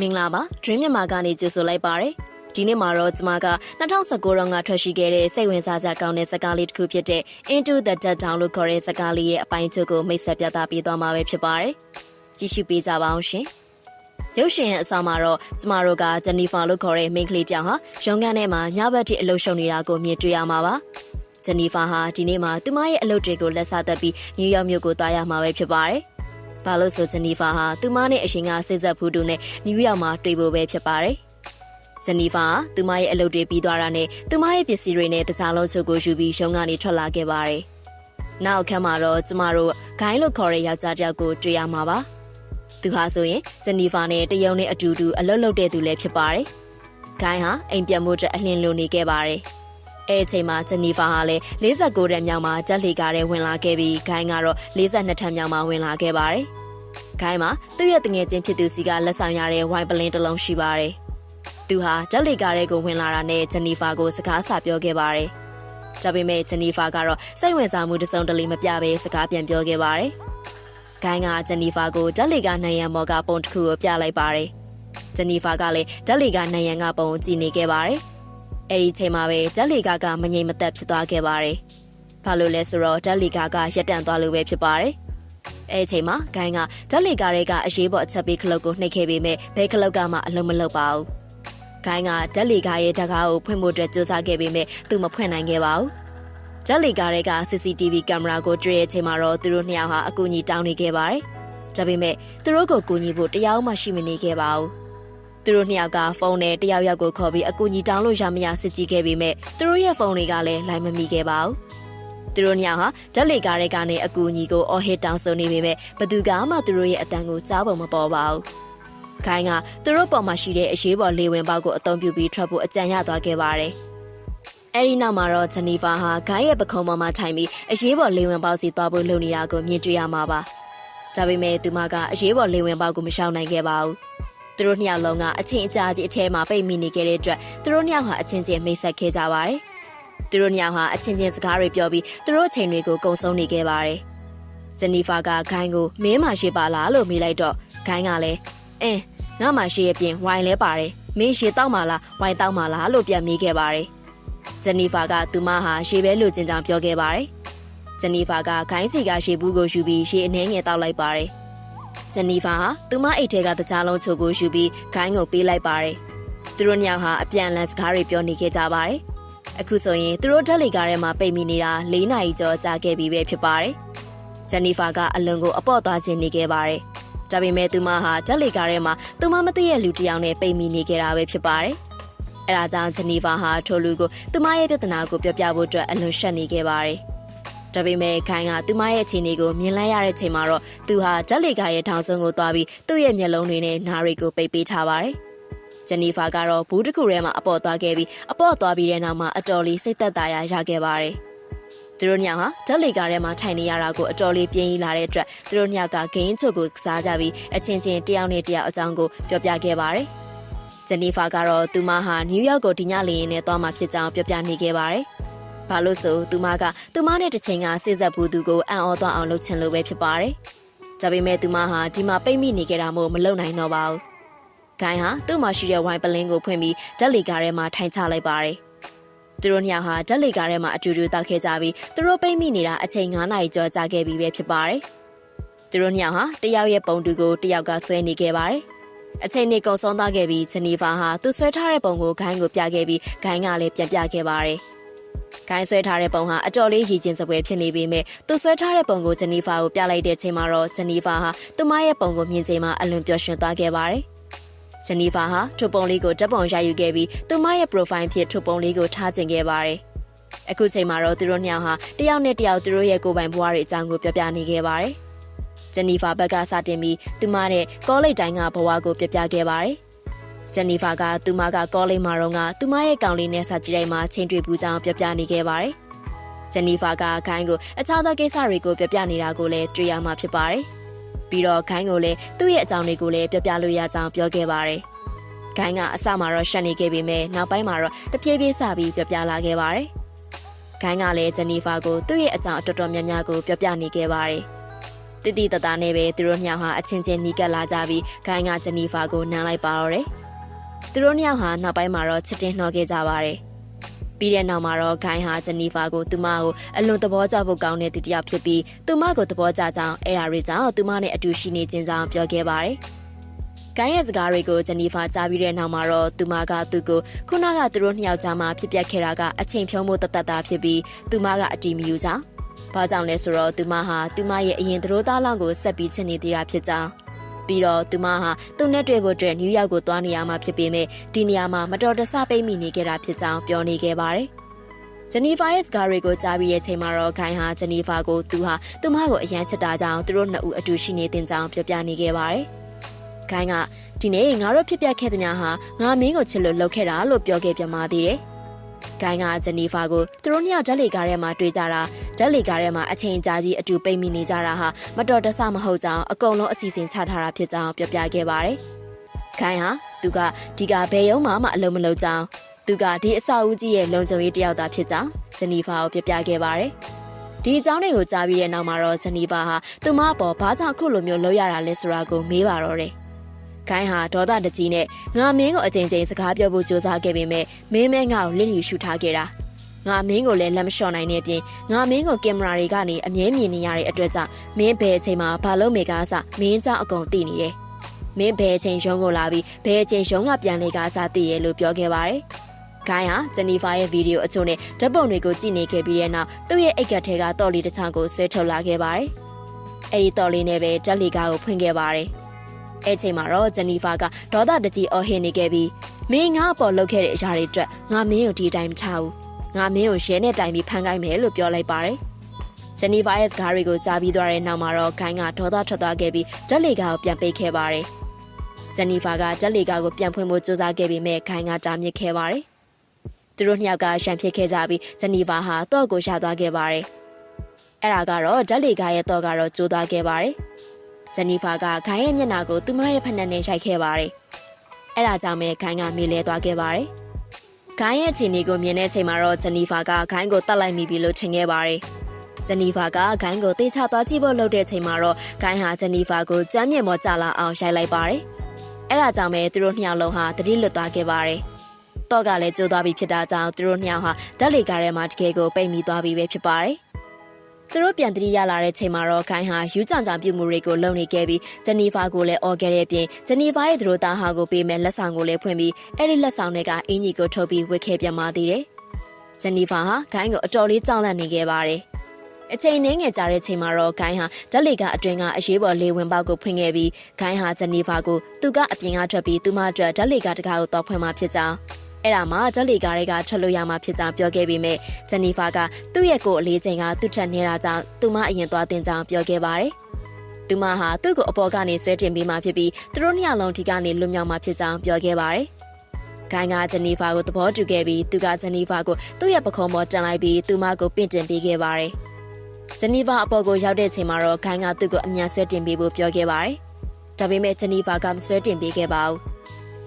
မင်္ဂလာပါ Dream မြန်မာကနေကြိုဆိုလိုက်ပါရစေဒီနေ့မှာတော့ကျွန်မက2019ရောက်ကထွက်ရှိခဲ့တဲ့စိတ်ဝင်စားစရာကောင်းတဲ့စကားလေးတစ်ခုဖြစ်တဲ့ Into the Dead Down လို့ခေါ်တဲ့စကားလေးရဲ့အပိုင်းချုပ်ကိုမိတ်ဆက်ပြသပေးသွားမှာပဲဖြစ်ပါတယ်ကြည့်ရှုပေးကြပါအောင်ရှင်ရုပ်ရှင်ရဲ့အစမှာတော့ကျမတို့ကဂျန်နီဖာလို့ခေါ်တဲ့မိန်းကလေးတယောက်ဟာရုံးခန်းထဲမှာညဘက်ထိအလုပ်ရှုပ်နေတာကိုမြင်တွေ့ရမှာပါဂျန်နီဖာဟာဒီနေ့မှာသူမရဲ့အလုပ်တွေကိုလက်စားသက်ပြီးနယူးယောက်မြို့ကိုသွားရမှာပဲဖြစ်ပါတယ်ဘာလို့ဆိုဂျန်နီဖာဟာသူမနဲ့အရှင်ကစိတ်ဆက်ဖူးတူနဲ့နယူးယောက်မှာတွေ့ဖို့ပဲဖြစ်ပါတယ်ဂျန်နီဖာသူမရဲ့အလုပ်တွေပြီးသွားတာနဲ့သူမရဲ့ပစ္စည်းတွေနဲ့တခြားလုံးချုပ်ကိုယူပြီးရုံးကနေထွက်လာခဲ့ပါတယ်နောက်ခါမှာတော့ကျမတို့ဂိုင်းလို့ခေါ်တဲ့ယောက်ျားတစ်ယောက်ကိုတွေ့ရမှာပါသူဟာဆိုရင်ဂျန်နီဖာနဲ့တရုံနဲ့အတူတူအလုပ်လုပ်တဲ့သူလည်းဖြစ်ပါတယ်ဂိုင်းဟာအိမ်ပြန်မှုအတွက်အလင်းလိုနေခဲ့ပါတယ်အဲ့အချိန်မှာဂျန်နီဖာဟာလည်း49တန်းမြောက်မှာဂျက်လီကားထဲဝင်လာခဲ့ပြီးဂိုင်းကတော့42တန်းမြောက်မှာဝင်လာခဲ့ပါတယ်ဂိုင်းမှာသူ့ရဲ့တငယ်ချင်းဖြစ်သူစီကလက်ဆောင်ရတဲ့ဝိုင်ပလင်းတစ်လုံးရှိပါတယ်သူဟာဂျက်လီကားထဲကိုဝင်လာတာနဲ့ဂျန်နီဖာကိုစကားဆပြောခဲ့ပါတယ်ဒါပေမဲ့ဂျန်နီဖာကတော့စိတ်ဝင်စားမှုတစုံတလီမပြဘဲစကားပြန်ပြောခဲ့ပါတယ်ဂိုင်းကဂျန်နီဖာကိုဂျက်လီကားနိုင်ရန်မော်ကပုံတစ်ခုကိုပြလိုက်ပါတယ်ဂျန်နီဖာကလည်းဂျက်လီကားနိုင်ရန်ကပုံကြည့်နေခဲ့ပါတယ်အဲ့ဒီချိန်မှာပဲဂျက်လီကားကမငြိမ်မသက်ဖြစ်သွားခဲ့ပါတယ်ဘာလို့လဲဆိုတော့ဂျက်လီကားကရက်တန့်သွားလို့ပဲဖြစ်ပါတယ်အဲ့ဒီချိန်မှာဂိုင်းကဂျက်လီကားရဲ့ကအရေးပေါ်အချက်ပေးခလုတ်ကိုနှိပ်ခဲ့ပေမဲ့ဘဲခလုတ်ကမှအလုံးမလုံးပါဘူးဂိုင်းကဂျက်လီကားရဲ့တကားကိုဖွင့်ဖို့အတွက်စူးစမ်းခဲ့ပေမဲ့သူမဖွင့်နိုင်ခဲ့ပါဘူးဂျက်လီကားရဲ့က CCTV ကင်မရာကိုတွေ့တဲ့အချိန်မှာတော့သူတို့နှစ်ယောက်ဟာအကူအညီတောင်းနေခဲ့ပါတယ်ဒါပေမဲ့သူတို့ကိုကူညီဖို့တယောက်မှရှိမနေခဲ့ပါဘူးသူတို့နှစ်ယောက်ကဖုန်းနဲ့တယောက်ယောက်ကိုခေါ်ပြီးအကူအညီတောင်းလို့ရမရစစ်ကြည့်ခဲ့ပေမဲ့သူတို့ရဲ့ဖုန်းတွေကလည်းလိုင်းမမိခဲ့ပါဘူးသူတို့နှစ်ယောက်ဟာဂျက်လီကားရဲ့ကနေအကူအညီကိုအော်ဟစ်တောင်းဆိုနေပေမဲ့ဘသူကမှသူတို့ရဲ့အတန်ကိုကြားပုံမပေါ်ပါဘူးခိုင်းကသူတို့ပေါ်မှာရှိတဲ့အရေးပေါ်လေဝင်ပေါက်ကိုအသုံးပြုပြီးထွက်ဖို့အကြံရသွားခဲ့ပါတယ်အဲဒီနောက်မှာတော့ဂျန်နီဖာဟာဂိုင်းရဲ့ပခုံးပေါ်မှာထိုင်ပြီးအရေးပေါ်လေဝင်ပေါက်စီသွားဖို့လုပ်နေတာကိုမြင်တွေ့ရမှာပါဒါပေမဲ့သူမကအရေးပေါ်လေဝင်ပေါက်ကိုမရှောင်နိုင်ခဲ့ပါဘူးသူတို့နှစ်ယောက်လုံးကအချင်းအကြာကြီးအထဲမှာပိတ်မိနေခဲ့တဲ့အတွက်သူတို့နှစ်ယောက်ဟာအချင်းချင်းမိတ်ဆက်ခဲ့ကြပါတယ်သူတို့နှစ်ယောက်ဟာအချင်းချင်းစကားတွေပြောပြီးသူတို့အချိန်တွေကိုကုံဆုံးနေခဲ့ပါတယ်ဂျန်နီဖာကဂိုင်းကိုမင်းမရှိပါလားလို့မေးလိုက်တော့ဂိုင်းကလည်းငါမရှိရဲ့ပြင်ဝိုင်လဲပါတယ်မင်းရေတောက်မှလားဝိုင်တောက်မှလားလို့ပြန်မေးခဲ့ပါတယ်ဂျန်နီဖာကသူမဟာရေပဲလိုချင်ကြောင်ပြောခဲ့ပါတယ်ဂျန်နီဖာကဂိုင်းစီကရေဘူးကိုယူပြီးရေအနှဲငယ်တောက်လိုက်ပါတယ်ဂျန်နီဖာဟာသူမအိတ်ထဲကတကြားလုံးချိုကိုယူပြီးဂိုင်းကိုပေးလိုက်ပါတယ်သူတို့ညောင်ဟာအပြန်လန်စကားတွေပြောနေခဲ့ကြပါတယ်အခုဆိုရင်သူတို့ဓာတ်လီကားထဲမှာပိတ်မိနေတာ4နာရီကျော်ကြာခဲ့ပြီပဲဖြစ်ပါတယ်ဂျန်နီဖာကအလွန်ကိုအပေါ့သွားခြင်းနေခဲ့ပါတယ်ဒါပေမဲ့သူမဟာဓာတ်လီကားထဲမှာသူမမသိတဲ့လူတစ်ယောက်နဲ့ပိတ်မိနေခဲ့တာပဲဖြစ်ပါတယ်အဲဒါကြောင့်ဂျန်နီဖာဟာထိုလူကိုသူမရဲ့ပြဿနာကိုပြောပြဖို့အတွက်အလွန်ရှက်နေခဲ့ပါတယ်ဒါပေမဲ့ခိုင်ကသူမရဲ့အခြေအနေကိုမြင်လိုက်ရတဲ့ချိန်မှာတော့သူဟာဂျက်လီကာရဲ့ထောင်ဆုံးကိုသွားပြီးသူ့ရဲ့မျက်လုံးတွေနဲ့နားတွေကိုပိတ်ပေးထားပါတယ်ဂျန်နီဖာကတော့ဘူးတစ်ခုထဲမှာအပေါ်သွားခဲ့ပြီးအပေါ်သွားပြီးတဲ့နောက်မှာအတော်လေးစိတ်သက်သာရခဲ့ပါတယ်သူတို့ညောင်ဟာဂျက်လီကာထဲမှာထိုင်နေရတာကိုအတော်လေးပြင်းလာတဲ့အတွက်သူတို့ညောက်ကဂိမ်းချုပ်ကိုကစားကြပြီးအချင်းချင်းတယောက်နဲ့တယောက်အကြောင်းကိုပြောပြခဲ့ပါတယ်ဂျန်နီဖာကတော့သူမဟာနယူးယောက်ကိုဒီညလေယာဉ်နဲ့သွားမှဖြစ်ကြောင်းပြောပြနေခဲ့ပါတယ်ဘာလို့ဆိုသူမကသူမနဲ့တစ်ချိန်ကစိစက်ဘူးသူကိုအံ့ဩသွားအောင်လုပ်ချင်လို့ပဲဖြစ်ပါတယ်ဒါပေမဲ့သူမဟာဒီမှာပိတ်မိနေကြတာမို့မလုံနိုင်တော့ပါဘူးဂိုင်းဟာသူ့မှာရှိတဲ့ဝိုင်ပလင်းကိုဖွင့်ပြီးဓာတ်လီကားထဲမှာထိုင်ချလိုက်ပါတယ်သူတို့ညောင်ဟာဓာတ်လီကားထဲမှာအတူတူတောက်ခဲ့ကြပြီးသူတို့ပိတ်မိနေတာအချိန်9နာရီကျော်ကြာခဲ့ပြီပဲဖြစ်ပါတယ်သူတို့ညောင်ဟာတယောက်ရဲ့ပုံတူကိုတယောက်ကဆွဲနေခဲ့ပါတယ်အချိန်နေကုန်ဆုံးသွားခဲ့ပြီးဂျန်နီဖာဟာသူဆွဲထားတဲ့ပုံကိုဂိုင်းကိုပြခဲ့ပြီးဂိုင်းကလည်းပြန်ပြခဲ့ပါတယ်ဂိုင်းဆွဲထားတဲ့ပုံဟာအတော်လေးရည်ကျင်စပွဲဖြစ်နေပေမဲ့သူဆွဲထားတဲ့ပုံကိုဂျန်နီဖာကိုပြလိုက်တဲ့ချိန်မှာတော့ဂျန်နီဖာဟာသူမရဲ့ပုံကိုမြင်ချိန်မှာအလွန်ပျော်ရွှင်သွားခဲ့ပါတယ်ဂျန်နီဖာဟာထိုပုံလေးကိုဓာတ်ပုံရယူခဲ့ပြီးသူမရဲ့ profile ဖြစ်ထိုပုံလေးကိုထားကျင်ခဲ့ပါတယ်အခုချိန်မှာတော့သူတို့ညောင်ဟာတယောက်နဲ့တယောက်သူတို့ရဲ့ကိုယ်ပိုင်ဘဝတွေအကြောင်းကိုပြောပြနေခဲ့ပါတယ်ဂျန်နီဖာဘက်ကစတင်ပြီးသူမနဲ့ကောလိပ်တိုင်းကဘဝကိုပြောပြခဲ့ပါတယ်ဂျန်နီဖာကသူမကကောလိပ်မှာတော့ကသူမရဲ့ကောင်လေးနဲ့စာကြည့်တိုင်းမှာချင်းတွေ့ပူကြောင်းပြောပြနေခဲ့ပါတယ်ဂျန်နီဖာကဂိုင်းကိုအခြားသောကိစ္စတွေကိုပြောပြနေတာကိုလည်းတွေ့ရမှာဖြစ်ပါတယ်ပြီးတော့ဂိုင်းကိုလည်းသူ့ရဲ့အကြောင်းတွေကိုလည်းပြောပြလို့ရကြောင်းပြောခဲ့ပါတယ်ဂိုင်းကအစမှာတော့ရှက်နေခဲ့ပေမဲ့နောက်ပိုင်းမှာတော့တပြေးပြေးစပြီးပြောပြလာခဲ့ပါတယ်ဂိုင်းကလည်းဂျန်နီဖာကိုသူ့ရဲ့အကြောင်းအတော်များများကိုပြောပြနေခဲ့ပါတယ် တိတိတသားနဲ့ပဲသူတို့နှစ်ယောက်ဟာအချင်းချင်းနီးကပ်လာကြပြီးခိုင်းကဂျနီဖာကိုနမ်းလိုက်ပါတော့တယ်။သူတို့နှစ်ယောက်ဟာနောက်ပိုင်းမှာတော့ချစ်တင်နှောခဲ့ကြပါတယ်။ပြီးတဲ့နောက်မှာတော့ခိုင်းဟာဂျနီဖာကိုသူမကိုအလွန်သဘောကျဖို့ကောင်းတဲ့သူတစ်ယောက်ဖြစ်ပြီးသူမကိုသဘောကျကြောင်းအဲ့ဒါတွေကြောင့်သူမနဲ့အတူရှိနေခြင်းကြောင့်ပြောခဲ့ပါတယ်။ခိုင်းရဲ့စကားတွေကိုဂျနီဖာကြားပြီးတဲ့နောက်မှာတော့သူမကသူ့ကိုခုနကသူတို့နှစ်ယောက်ကြားမှာဖြစ်ပျက်ခဲ့တာကအချိန်ဖြုံးမှုတသက်တာဖြစ်ပြီးသူမကအတီးမယူကြောင်းဘာကြောင့်လဲဆိုတော့သူမဟာသူမရဲ့အရင်သတို့သားလောင်းကိုဆက်ပြီးချစ်နေသေးတာဖြစ်ကြောင်းပြီးတော့သူမဟာသူနဲ့တွေ့ဖို့အတွက်နယူးယောက်ကိုသွားနေရမှာဖြစ်ပေမဲ့ဒီနေရာမှာမတော်တဆပိတ်မိနေခဲ့တာဖြစ်ကြောင်းပြောနေခဲ့ပါတယ်။ဂျနီဖာရဲ့စကားတွေကိုကြားပြီးတဲ့အချိန်မှာတော့ခိုင်ဟာဂျနီဖာကိုသူမကိုအရန်ချစ်တာကြောင့်သူတို့နှစ်ဦးအတူရှိနေတင်ကြောင်းပြောပြနေခဲ့ပါတယ်။ခိုင်ကဒီနေ့ငါတို့ဖြစ်ပျက်ခဲ့တဲ့ညာဟာငါမင်းကိုချစ်လို့လုပ်ခဲ့တာလို့ပြောခဲ့ပြမသေးတယ်။ခိုင်ကဂျနီဖာကိုသူတို့နှစ်ယောက်ဓာတ်လေကားထဲမှာတွေ့ကြတာဓာတ်လေကားထဲမှာအချိန်ကြာကြီးအတူပိတ်မိနေကြတာဟာမတော်တဆမဟုတ်ကြောင်းအကုန်လုံးအစီအစဉ်ချထားတာဖြစ်ကြောင်းပြောပြခဲ့ပါတယ်။ခိုင်ဟာသူကဒီကဘယ်ရုံမှအလုံးမလုံးကြောင်းသူကဒီအဆောက်အဦကြီးရဲ့လုံခြုံရေးတယောက်သားဖြစ်ကြောင်းဂျနီဖာကိုပြောပြခဲ့ပါတယ်။ဒီအကြောင်းတွေကိုကြားပြီးတဲ့နောက်မှာတော့ဂျနီဖာဟာသူမအပေါ်ဘာကြောင့်အခုလိုမျိုးလုပ်ရတာလဲဆိုတာကိုမေးပါတော့တယ်။ခိုင်ဟာဒေါသတကြီးနဲ့ငါမင်းကိုအချိန်ချင်းစကားပြောဖို့ကြိုးစားခဲ့ပေမဲ့မင်းမဲငါ့ကိုလစ်လျူရှုထားခဲ့တာငါမင်းကိုလည်းလက်မလျှော့နိုင်တဲ့အပြင်ငါမင်းကိုကင်မရာတွေကနေအမြဲမြင်နေရတဲ့အတွက်ကြောင့်မင်းဘယ်အချိန်မှာဘာလို့မေကားစမင်းကြောင့်အကုန်သိနေတယ်မင်းဘယ်အချိန်ရုံးကိုလာပြီးဘယ်အချိန်ရုံးကပြန်လေကားစသိရလို့ပြောခဲ့ပါတယ်ခိုင်ဟာဂျနီဖာရဲ့ဗီဒီယိုအချို့နဲ့ဓာတ်ပုံတွေကိုကြည့်နေခဲ့ပြီးတဲ့နောက်သူ့ရဲ့အိတ်ကတ်ထဲကတော်လီတစ်ချောင်းကိုဆွဲထုတ်လာခဲ့ပါတယ်အဲ့ဒီတော်လီနဲ့ပဲဓာတ်လီကားကိုဖွင့်ခဲ့ပါတယ်အဲ့ချိန်မှာတော့ဂျနီဖာကဒေါသတကြီးအော်ဟစ်နေခဲ့ပြီးမင်းငါ့အပေါ်လုပ်ခဲ့တဲ့အရာတွေအတွက်ငါမင်းကိုဒီတိုင်းမထားဘူးငါမင်းကိုရဲနဲ့တိုင်ပြီးဖမ်းခိုင်းမယ်လို့ပြောလိုက်ပါတယ်ဂျနီဖာရဲ့စကားတွေကိုကြားပြီးသွားတဲ့နောက်မှာတော့ခိုင်းကဒေါသထွက်သွားခဲ့ပြီးဓာတ်လေကားကိုပြန်ပိတ်ခဲ့ပါတယ်ဂျနီဖာကဓာတ်လေကားကိုပြန်ဖွင့်ဖို့ကြိုးစားခဲ့ပေမဲ့ခိုင်းကတားမြစ်ခဲ့ပါတယ်သူတို့နှစ်ယောက်ကရှံဖြစ်ခဲ့ကြပြီးဂျနီဖာဟာတော့ကိုရသွားခဲ့ပါတယ်အဲ့ဒါကတော့ဓာတ်လေကားရဲ့တော့ကတော့ကျိုးသွားခဲ့ပါတယ်ဂျနီဖာကခိုင်းရဲ့မျက်နှာကိုသူမရဲ့ဖက်နှက်နဲ့ရိုက်ခဲ့ပါတယ်။အဲ့ဒါကြောင့်ပဲခိုင်းကမေးလဲသွားခဲ့ပါတယ်။ခိုင်းရဲ့ခြေနေကိုမြင်တဲ့အချိန်မှာတော့ဂျနီဖာကခိုင်းကိုတတ်လိုက်မိပြီလို့ထင်ခဲ့ပါတယ်။ဂျနီဖာကခိုင်းကိုတေချာသွားကြည့်ဖို့လုပ်တဲ့အချိန်မှာတော့ခိုင်းဟာဂျနီဖာကိုကြမ်းမြင့်မောကြလာအောင်ရိုက်လိုက်ပါတယ်။အဲ့ဒါကြောင့်ပဲသူတို့နှစ်ယောက်လုံးဟာတတိလွတ်သွားခဲ့ပါတယ်။တော့ကလည်းကျိုးသွားပြီဖြစ်တာကြောင့်သူတို့နှစ်ယောက်ဟာဓာတ်လေကားထဲမှာတကယ်ကိုပိတ်မိသွားပြီပဲဖြစ်ပါတယ်။သူတို့ပြန်တတိရလာတဲ့ချိန်မှာတော့ခိုင်းဟာယူကြံကြံပြုမှုတွေကိုလုပ်နေခဲ့ပြီးဂျနီဖာကိုလည်းအော်ခဲ့တဲ့အပြင်ဂျနီဖာရဲ့သူတို့သားဟာကိုပေးမဲ့လက်ဆောင်ကိုလည်းဖွင့်ပြီးအဲ့ဒီလက်ဆောင်တွေကအင်ကြီးကိုထုတ်ပြီးဝတ်ခဲ့ပြန်ပါသေးတယ်။ဂျနီဖာဟာခိုင်းကိုအတော်လေးကြောက်လန့်နေခဲ့ပါတယ်။အချိန်နှင်းငယ်ကြာတဲ့ချိန်မှာတော့ခိုင်းဟာဓာတ်လေကားအတွင်းကအရေးပေါ်လေဝင်ပေါက်ကိုဖွင့်ခဲ့ပြီးခိုင်းဟာဂျနီဖာကိုသူကအပြင်ကထွက်ပြီးသူမအတွက်ဓာတ်လေကားတကားကိုတော့ဖွင့်မှဖြစ်ကြောင်းအဲ့ဒါမှဓာတ်လေကားတွေကထွက်လို့ရမှာဖြစ်ကြောင်းပြောခဲ့ပြီးမြဲဂျနီဖာကသူ့ရဲ့ကိုယ်အလေးချိန်ကသူ့ထက်နေတာကြောင့်သူမအရင်သွားတင်ကြောင်းပြောခဲ့ပါတယ်။သူမဟာသူ့ကိုအပေါ်ကနေဆွဲတင်ပေးမှဖြစ်ပြီးသူတို့နှစ်ယောက်လုံးဒီကနေလွတ်မြောက်မှဖြစ်ကြောင်းပြောခဲ့ပါတယ်။ခိုင်ကဂျနီဖာကိုသဘောတူခဲ့ပြီးသူကဂျနီဖာကိုသူ့ရဲ့ပခုံးပေါ်တင်လိုက်ပြီးသူမကိုပင့်တင်ပေးခဲ့ပါတယ်။ဂျနီဖာအပေါ်ကိုရောက်တဲ့ချိန်မှာတော့ခိုင်ကသူ့ကိုအမြန်ဆွဲတင်ပေးဖို့ပြောခဲ့ပါတယ်။ဒါပေမဲ့ဂျနီဖာကမဆွဲတင်ပေးခဲ့ပါဘူး။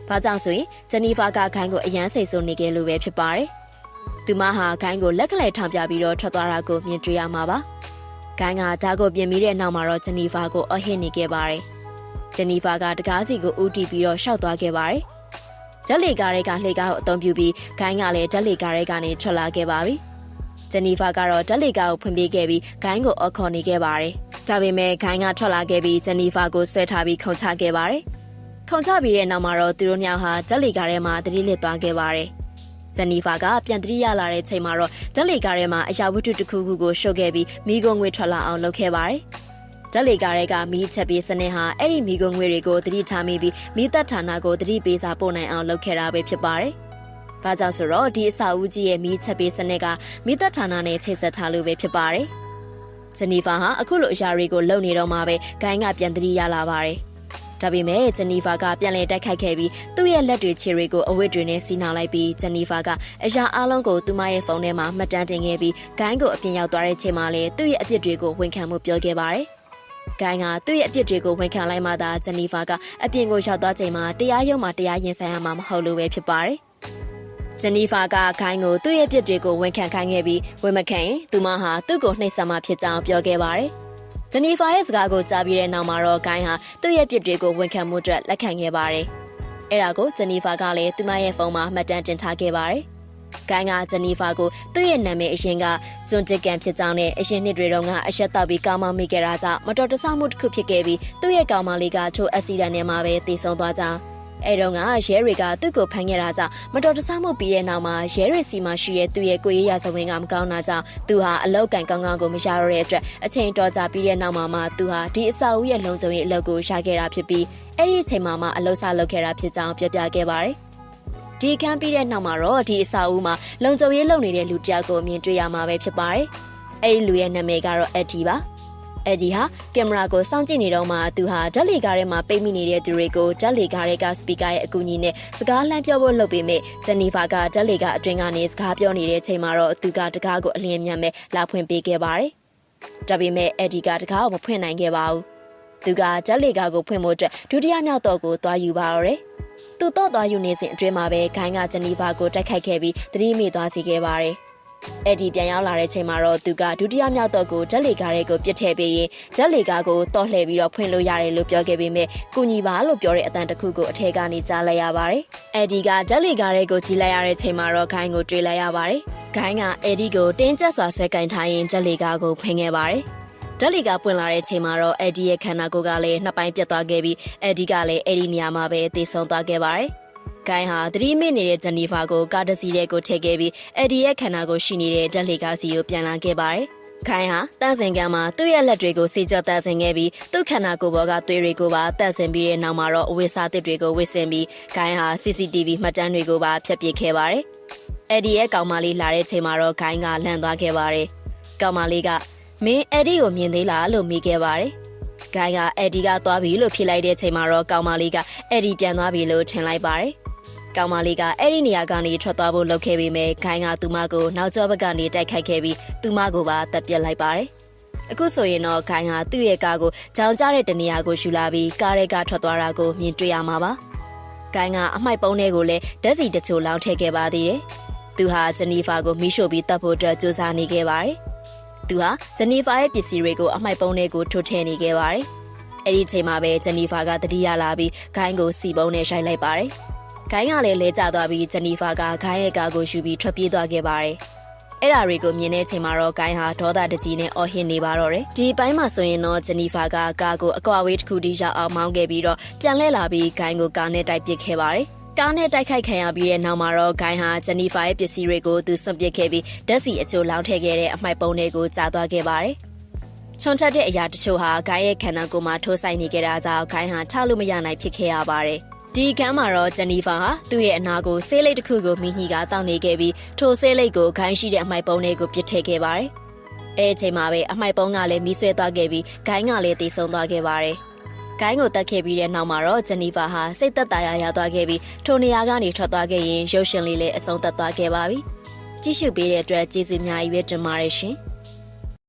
ဘာကြောင့်ဆိုရင်ဂျနီဖာကခိုင်းကိုအရန်စိတ်ဆိုးနေကြလို့ပဲဖြစ်ပါတယ်။သူမဟာခိုင်းကိုလက်ကလေးထောင်ပြပြီးတော့ထွက်သွားတာကိုမြင်တွေ့ရမှာပါ။ခိုင်းကဓာတ်ကိုပြင်ပြီးတဲ့နောက်မှာတော့ဂျနီဖာကိုအဟစ်နေခဲ့ပါတယ်။ဂျနီဖာကတကားစီကိုဦးတီးပြီးတော့ရှောက်သွားခဲ့ပါတယ်။ဓာတ်လေကားတွေကလှေကားကိုအသုံးပြုပြီးခိုင်းကလည်းဓာတ်လေကားတွေကနေထွက်လာခဲ့ပါပြီ။ဂျနီဖာကတော့ဓာတ်လေကားကိုဖွင့်ပေးခဲ့ပြီးခိုင်းကိုအော်ခေါ်နေခဲ့ပါတယ်။ဒါပေမဲ့ခိုင်းကထွက်လာခဲ့ပြီးဂျနီဖာကိုဆွဲထားပြီးခုန်ချခဲ့ပါတယ်။ခုံချပြီးတဲ့နောက်မှာတော့သူတို့ညောင်ဟာဓာတ်လေကားထဲမှာတတိလစ်သွားခဲ့ပါတယ်။ဂျနီဖာကပြန်တတိရလာတဲ့ချိန်မှာတော့ဓာတ်လေကားထဲမှာအရာဝတ္ထုတစ်ခုခုကိုရှို့ခဲ့ပြီးမိဂုံငွေထွက်လာအောင်လုပ်ခဲ့ပါတယ်။ဓာတ်လေကားတွေကမီးချက်ပြီးစနစ်ဟာအဲ့ဒီမိဂုံငွေတွေကိုတတိထားမိပြီးမိသက်ဌာနကိုတတိပေးစာပို့နိုင်အောင်လုပ်ခဲ့တာပဲဖြစ်ပါတယ်။ဘာကြောင့်ဆိုတော့ဒီအစာဦးကြီးရဲ့မီးချက်ပြီးစနစ်ကမိသက်ဌာနနဲ့ချိတ်ဆက်ထားလို့ပဲဖြစ်ပါတယ်။ဂျနီဖာဟာအခုလိုအရာတွေကိုလုပ်နေတော့မှပဲဂိုင်းကပြန်တတိရလာပါတယ်။ဒါပေမဲ့ဂျနီဖာကပြန်လည်တိုက်ခိုက်ခဲ့ပြီးသူ့ရဲ့လက်တွေခြေတွေကိုအဝတ်တွေနဲ့စီးနှောင်လိုက်ပြီးဂျနီဖာကအရာအလုံးကိုသူမရဲ့ဖုန်းထဲမှာမှတ်တမ်းတင်ခဲ့ပြီးဂိုင်းကိုအပြင်ရောက်သွားတဲ့ချိန်မှာလည်းသူ့ရဲ့အပြစ်တွေကိုဝန်ခံမှုပြောခဲ့ပါတယ်။ဂိုင်းကသူ့ရဲ့အပြစ်တွေကိုဝန်ခံလိုက်မှသာဂျနီဖာကအပြင်ကိုရောက်သွားချိန်မှာတရားရုံးမှာတရားရင်ဆိုင်ရမှာမဟုတ်လို့ပဲဖြစ်ပါတယ်။ဂျနီဖာကခိုင်းကိုသူ့ရဲ့ပြစ်တွေကိုဝန်ခံခိုင်းခဲ့ပြီးဝန်မခံရင်သူမဟာသူ့ကိုနှိပ်စက်မှဖြစ်ကြောင်းပြောခဲ့ပါတယ်။ ဂျနီဖာရဲ့စကားကိုကြားပြီးတဲ့နောက်မှာတော့ဂိုင်းဟာသူ့ရဲ့ပြစ်တွေကိုဝန်ခံမှုအတွက်လက်ခံခဲ့ပါတယ်။အဲ့ဒါကိုဂျနီဖာကလည်းသူမရဲ့ဖုန်းမှာမှတ်တမ်းတင်ထားခဲ့ပါတယ်။ဂိုင်းကဂျနီဖာကိုသူ့ရဲ့နာမည်အရင်ကဂျွန်တစ်ကန်ဖြစ်ကြောင်းနဲ့အရင်နှစ်တွေတုန်းကအရက်တောက်ပြီးကားမောင်းမိခဲ့တာကြောင့်မတော်တဆမှုတစ်ခုဖြစ်ခဲ့ပြီးသူ့ရဲ့ကောင်မလေးကထိုအက်ဆီဒန့်ထဲမှာပဲသေဆုံးသွားကြောင်းအဲ့တော့ကရဲတွေကသူ့ကိုဖမ်းခဲ့တာကြောင့်မတော်တဆမှုပြီးတဲ့နောက်မှာရဲတွေစီမှာရှိတဲ့သူ့ရဲ့ကိုယ်ရေးရာဇဝင်ကမကောင်းတာကြောင့်သူဟာအလောက်ကန်ကောင်းကောင်းကိုမရတော့တဲ့အတွက်အချိန်တော်ကြာပြီးတဲ့နောက်မှာသူဟာဒီအဆောက်အဦရဲ့လုံခြုံရေးအလုပ်ကိုရှာခဲ့တာဖြစ်ပြီးအဲ့ဒီအချိန်မှာအလုပ်စလုပ်ခဲ့တာဖြစ်ကြောင်းပြောပြခဲ့ပါတယ်။ဒီကမ်းပြီးတဲ့နောက်မှာတော့ဒီအဆောက်အဦမှာလုံခြုံရေးလုပ်နေတဲ့လူတစ်ယောက်ကိုမြင်တွေ့ရမှာပဲဖြစ်ပါတယ်။အဲ့ဒီလူရဲ့နာမည်ကတော့အက်ဒီပါ။အဂျီဟာကင်မရာကိုစောင့်ကြည့်နေတော့မှသူဟာဓာတ်လေကားထဲမှာပိတ်မိနေတဲ့သူတွေကိုဓာတ်လေကားတွေကစပီကာရဲ့အကူအညီနဲ့စကားလှမ်းပြောဖို့လုပ်ပေမဲ့ဂျနီဖာကဓာတ်လေကားအတွင်းကနေစကားပြောနေတဲ့အချိန်မှာတော့သူကတကားကိုအလင်းမြန်မဲ့လာဖွင့်ပေးခဲ့ပါတယ်။ဒါပေမဲ့အဂျီကတကားကိုမဖွင့်နိုင်ခဲ့ပါဘူး။သူကဓာတ်လေကားကိုဖွင့်ဖို့အတွက်ဒုတိယမြောက်တော့ကိုသွားယူပါတော့တယ်။သူတော့သွားယူနေစဉ်အတွင်းမှာပဲဂိုင်းကဂျနီဖာကိုတိုက်ခိုက်ခဲ့ပြီးသတိမေ့သွားစေခဲ့ပါတယ်။အဲ့ဒီပြန်ရောက်လာတဲ့ချိန်မှာတော့သူကဒုတိယမြောက်တော့ကိုဓာတ်လေကားတွေကိုပြစ်ထည့်ပေးရင်ဓာတ်လေကားကိုတော့လှည့်ပြီးတော့ဖွင့်လို့ရတယ်လို့ပြောခဲ့ပေမဲ့ကုညီပါလို့ပြောတဲ့အတန်တစ်ခုကိုအထက်ကနေကြားလိုက်ရပါတယ်။အဲ့ဒီကဓာတ်လေကားတွေကိုကြီးလိုက်ရတဲ့ချိန်မှာတော့ဂိုင်းကိုတွေ့လိုက်ရပါတယ်။ဂိုင်းကအဲ့ဒီကိုတင်းကျပ်စွာဆွဲကင်ထားရင်ဓာတ်လေကားကိုဖွင့်ခဲ့ပါတယ်။ဓာတ်လေကားပွင့်လာတဲ့ချိန်မှာတော့အဲ့ဒီရဲ့ခန္ဓာကိုယ်ကလည်းနှစ်ပိုင်းပြတ်သွားခဲ့ပြီးအဲ့ဒီကလည်းအဲ့ဒီနေရာမှာပဲသေဆုံးသွားခဲ့ပါတယ်။ဂိုင်းဟာသတိမေ့နေတဲ့ဂျနီဖာကိုကားတစီတဲ့ကိုထည့်ခဲ့ပြီးအက်ဒီရဲ့ခန္ဓာကိုရှိနေတဲ့ဓာတ်လေကားစီကိုပြန်လာခဲ့ပါတယ်။ဂိုင်းဟာတန့်စင်ကံမှာသူ့ရဲ့လက်တွေကိုစေကြောတန့်စင်ခဲ့ပြီးသူ့ခန္ဓာကိုယ်ပေါ်ကသွေးတွေကိုပါတန့်စင်ပြီးတဲ့နောက်မှာတော့အဝတ်စားသစ်တွေကိုဝတ်ဆင်ပြီးဂိုင်းဟာ CCTV မှတ်တမ်းတွေကိုပါဖျက်ပစ်ခဲ့ပါတယ်။အက်ဒီရဲ့ကောင်မလေးလာတဲ့ချိန်မှာတော့ဂိုင်းကလန့်သွားခဲ့ပါတယ်။ကောင်မလေးကမင်းအက်ဒီကိုမြင်သေးလားလို့မေးခဲ့ပါတယ်။ဂိုင်းကအက်ဒီကသွားပြီလို့ဖြေလိုက်တဲ့ချိန်မှာတော့ကောင်မလေးကအက်ဒီပြန်သွားပြီလို့ထင်လိုက်ပါတယ်။ကောင်မလေးကအဲ့ဒီနေရာကနေထွက်သွားဖို့လုပ်ခဲ့ပေမဲ့ဂိုင်းကသူမကိုနောက်ကျောဘက်ကနေတိုက်ခိုက်ခဲ့ပြီးသူမကိုပါတပ်ပစ်လိုက်ပါတယ်။အခုဆိုရင်တော့ဂိုင်းဟာသူ့ရဲ့ကားကိုကြောင်ကျတဲ့တနေရာကိုယူလာပြီးကားတွေကထွက်သွားတာကိုမြင်တွေ့ရမှာပါ။ဂိုင်းကအမိုက်ပုံးတွေကိုလည်းဓာတ်စီတချို့လောင်းထည့်ခဲ့ပါသေးတယ်။သူဟာဂျနီဖာကိုမိရှို့ပြီးတပ်ဖို့အတွက်ကြိုးစားနေခဲ့ပါတယ်။သူဟာဂျနီဖာရဲ့ပစ္စည်းတွေကိုအမိုက်ပုံးတွေကိုထိုးထည့်နေခဲ့ပါတယ်။အဲ့ဒီချိန်မှာပဲဂျနီဖာကတတိယလာပြီးဂိုင်းကိုစီပုံးနဲ့ရိုက်လိုက်ပါတယ်။ဂိုင်းကလည်းလဲကျသွားပြီးဂျနီဖာကဂိုင်းရဲ့ကားကိုယူပြီးထွက်ပြေးသွားခဲ့ပါတယ်။အဲ့ဒါတွေကိုမြင်တဲ့ချိန်မှာတော့ဂိုင်းဟာဒေါသတကြီးနဲ့အော်ဟစ်နေပါတော့တယ်။ဒီပိုင်းမှာဆိုရင်တော့ဂျနီဖာကကားကိုအကွာဝေးတစ်ခုတည်းရောက်အောင်မောင်းခဲ့ပြီးတော့ပြန်လှည့်လာပြီးဂိုင်းကိုကားနဲ့တိုက်ပစ်ခဲ့ပါတယ်။ကားနဲ့တိုက်ခိုက်ခံရပြီးတဲ့နောက်မှာတော့ဂိုင်းဟာဂျနီဖာရဲ့ပစ္စည်းတွေကိုသူစွန့်ပစ်ခဲ့ပြီးဓာတ်စီအချို့လောင်းထည့်ခဲ့တဲ့အမိုက်ပုံးတွေကိုကြားသွားခဲ့ပါတယ်။ချွန်ထက်တဲ့အရာတချို့ဟာဂိုင်းရဲ့ခန္ဓာကိုယ်မှာထိုးဆိုင်နေကြတာကြောင့်ဂိုင်းဟာထောက်လို့မရနိုင်ဖြစ်ခဲ့ရပါတယ်။ဒီကမ်းမှာတော့ဂျနီဖာဟာသူ့ရဲ့အနာကိုဆေးလိပ်တစ်ခုကိုမိညီကတောင်းနေခဲ့ပြီးထိုဆေးလိပ်ကိုဂိုင်းရှိတဲ့အမိုက်ပုံးတွေကိုပစ်ထည့်ခဲ့ပါတယ်။အဲအချိန်မှာပဲအမိုက်ပုံးကလည်းမီးဆွဲသွားခဲ့ပြီးဂိုင်းကလည်းသေဆုံးသွားခဲ့ပါတယ်။ဂိုင်းကိုတတ်ခဲ့ပြီးတဲ့နောက်မှာတော့ဂျနီဖာဟာစိတ်သက်သာရာရသွားခဲ့ပြီးထိုနေရာကနေထွက်သွားခဲ့ရင်ရုပ်ရှင်လေးလည်းအဆုံးသတ်သွားခဲ့ပါပြီ။ကြည့်ရှုပေးတဲ့အတွက်ကျေးဇူးအများကြီးပဲတင်ပါတယ်ရှင်။